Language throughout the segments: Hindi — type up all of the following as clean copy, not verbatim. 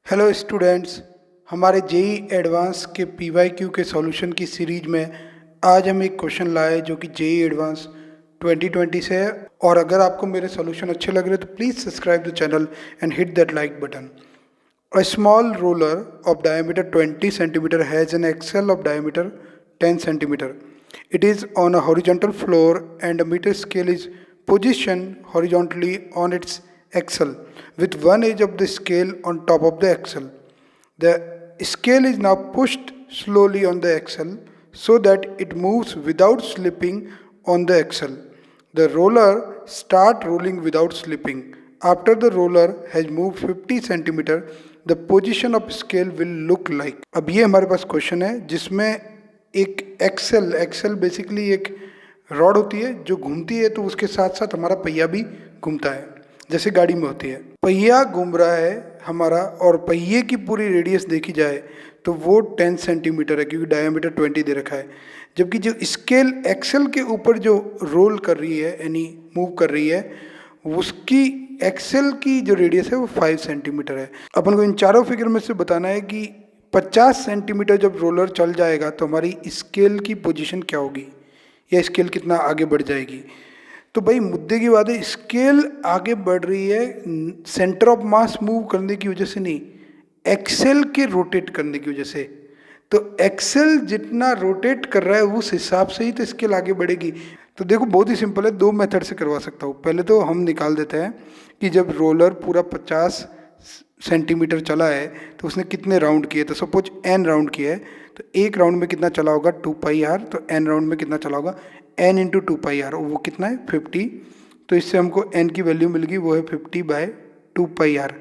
हेलो स्टूडेंट्स, हमारे जेई एडवांस के पीवाईक्यू के सॉल्यूशन की सीरीज में आज हम एक क्वेश्चन लाए जो कि जेई एडवांस 2020 से है। और अगर आपको मेरे सॉल्यूशन अच्छे लग रहे तो please subscribe the channel and hit that like button. A small roller of diameter 20 centimeter has an axle of diameter 10 centimeter. It is on a horizontal floor and a meter scale is positioned horizontally on its axle with one edge of the scale on top of the axle. The scale is now pushed slowly on the axle so that it moves without slipping on the axle. The roller start rolling without slipping. After the roller has moved 50 centimeter, the position of scale will look like. अब ये हमारे पास क्वेश्चन है जिसमें एक एक्सेल बेसिकली एक रॉड होती है जो घूमती है, तो उसके साथ साथ हमारा पहिया भी घूमता है जैसे गाड़ी में होती है। पहिया घूम रहा है हमारा और पहिए की पूरी रेडियस देखी जाए तो वो 10 सेंटीमीटर है क्योंकि डायमीटर 20 दे रखा है। जबकि जो स्केल एक्सेल के ऊपर जो रोल कर रही है यानी मूव कर रही है उसकी एक्सेल की जो रेडियस है वो 5 सेंटीमीटर है। अपन को इन चारों फिगर में से बताना है कि 50 सेंटीमीटर जब रोलर चल जाएगा तो हमारी स्केल की पोजीशन क्या होगी या स्केल कितना आगे बढ़ जाएगी। तो भाई मुद्दे की बात है, स्केल आगे बढ़ रही है सेंटर ऑफ मास मूव करने की वजह से नहीं, एक्सेल के रोटेट करने की वजह से। तो एक्सेल जितना रोटेट कर रहा है उस हिसाब से ही तो स्केल आगे बढ़ेगी। तो देखो बहुत ही सिंपल है, दो मेथड से करवा सकता हूँ। पहले तो हम निकाल देते हैं कि जब रोलर पूरा 50 सेंटीमीटर चला है तो उसने कितने राउंड किए। तो सपोज n राउंड किया है तो एक राउंड में कितना चला होगा 2πr, तो n राउंड में कितना चला होगा n इंटू 2πr, वो कितना है 50। तो इससे हमको n की वैल्यू मिल गई, वो है 50/2πr।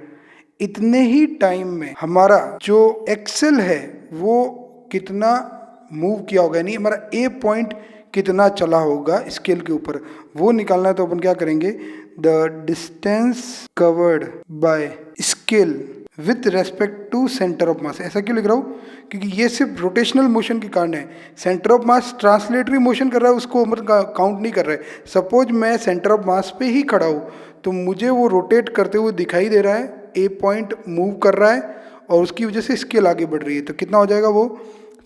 इतने ही टाइम में हमारा जो एक्सेल है वो कितना मूव किया होगा, यानी हमारा ए पॉइंट कितना चला होगा स्केल के ऊपर, वो निकालना है। तो अपन क्या करेंगे, the distance covered by scale with respect to centre of mass. ऐसा क्यों लिख रहा हूँ, क्योंकि ये सिर्फ रोटेशनल मोशन के कारण है। Centre of mass translatory motion कर रहा है, उसको मतलब काउंट नहीं कर रहा है। सपोज मैं सेंटर ऑफ मास पे ही खड़ा हूँ तो मुझे वो रोटेट करते हुए दिखाई दे रहा है, ए पॉइंट मूव कर रहा है और उसकी वजह से स्केल आगे बढ़ रही है। तो कितना हो जाएगा वो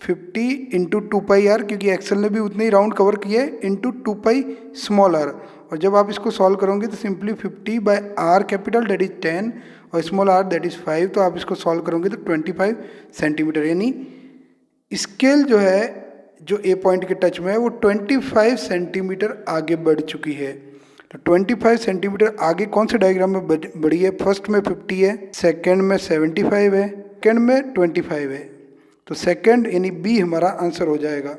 50 इंटू 2πr, क्योंकि एक्सेल ने भी उतने ही राउंड कवर किए हैं, इंटू 2π स्मॉल r। और जब आप इसको सॉल्व करोगे तो simply 50/r capital that is 10 और स्मॉल r दैट इज 5। तो आप इसको सॉल्व करोगे तो 25 सेंटीमीटर, यानी स्केल जो है जो ए पॉइंट के टच में है वो 25 सेंटीमीटर आगे बढ़ चुकी है। तो 25 सेंटीमीटर आगे कौन से डायग्राम में बढ़ी है, फर्स्ट में 50 है, सेकेंड में 75 है, सेकेंड में 25 है। तो सेकंड यानी बी हमारा आंसर हो जाएगा।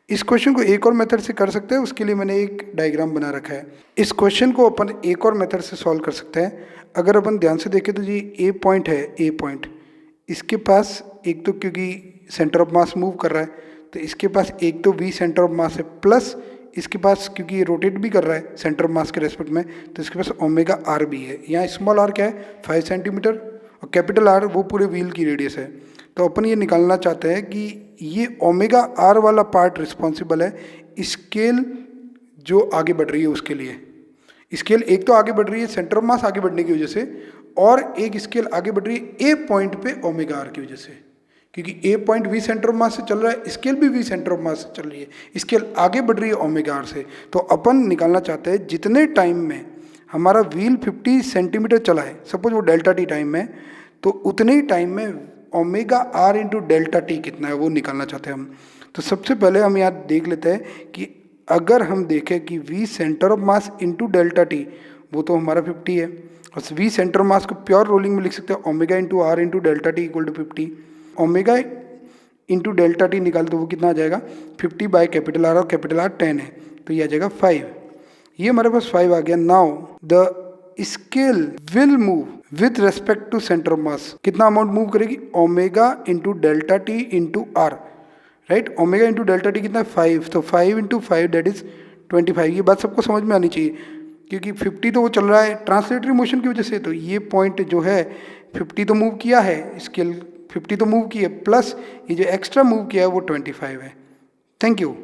इस क्वेश्चन को एक और मेथड से कर सकते हैं, उसके लिए मैंने एक डायग्राम बना रखा है। इस क्वेश्चन को अपन एक और मेथड से सॉल्व कर सकते हैं। अगर अपन ध्यान से देखें तो जी ए पॉइंट है, ए पॉइंट इसके पास एक तो क्योंकि सेंटर ऑफ मास मूव कर रहा है तो इसके पास एक तो वी सेंटर ऑफ मास है, प्लस इसके पास क्योंकि ये रोटेट भी कर रहा है सेंटर ऑफ मास के रेस्पेक्ट में तो इसके पास ओमेगा आर भी है। यहाँ स्मॉल आर क्या है 5 सेंटीमीटर और कैपिटल आर वो पूरे व्हील की रेडियस है। तो अपन ये निकालना चाहते हैं कि ये ओमेगा आर वाला पार्ट रिस्पॉन्सिबल है स्केल जो आगे बढ़ रही है उसके लिए। स्केल एक तो आगे बढ़ रही है सेंटर ऑफ मास आगे बढ़ने की वजह से, और एक स्केल आगे बढ़ रही है ए पॉइंट पे ओमेगा आर की वजह से, क्योंकि A point V centre of mass से चल रहा है, स्केल भी वी सेंटर ऑफ मास से चल रही है, स्केल आगे बढ़ रही है ओमेगा आर से। तो अपन निकालना चाहते हैं जितने टाइम में हमारा व्हील 50 सेंटीमीटर चला है, सपोज वो डेल्टा टी टाइम में, तो उतने ही टाइम में omega r into delta t कितना है वो निकालना चाहते हैं हम। तो सबसे पहले हम यहाँ देख लेते हैं कि अगर हम देखें कि v centre of mass into delta t वो तो हमारा 50 है, और वी सेंटर ऑफ मास को प्योर रोलिंग में लिख सकते हैं omega into r into delta t equal to 50। Omega into delta t निकाल तो वो कितना आ जाएगा 50 बाय कैपिटल आर, और कैपिटल आर 10 है तो ये आ जाएगा 5। ये हमारे पास 5 आ गया। Now the scale will move with respect to centre of mass, कितना अमाउंट मूव करेगी omega into delta t into r, right. Omega into delta t कितना है 5, तो 5 इंटू 5 दैट इज 25। ये बात सबको समझ में आनी चाहिए क्योंकि 50 तो वो चल रहा है ट्रांसलेटरी मोशन की वजह से, तो ये पॉइंट जो है 50 तो मूव किया है, स्केल 50 तो मूव किया, प्लस ये जो एक्स्ट्रा मूव किया है वो 25 है। Thank you.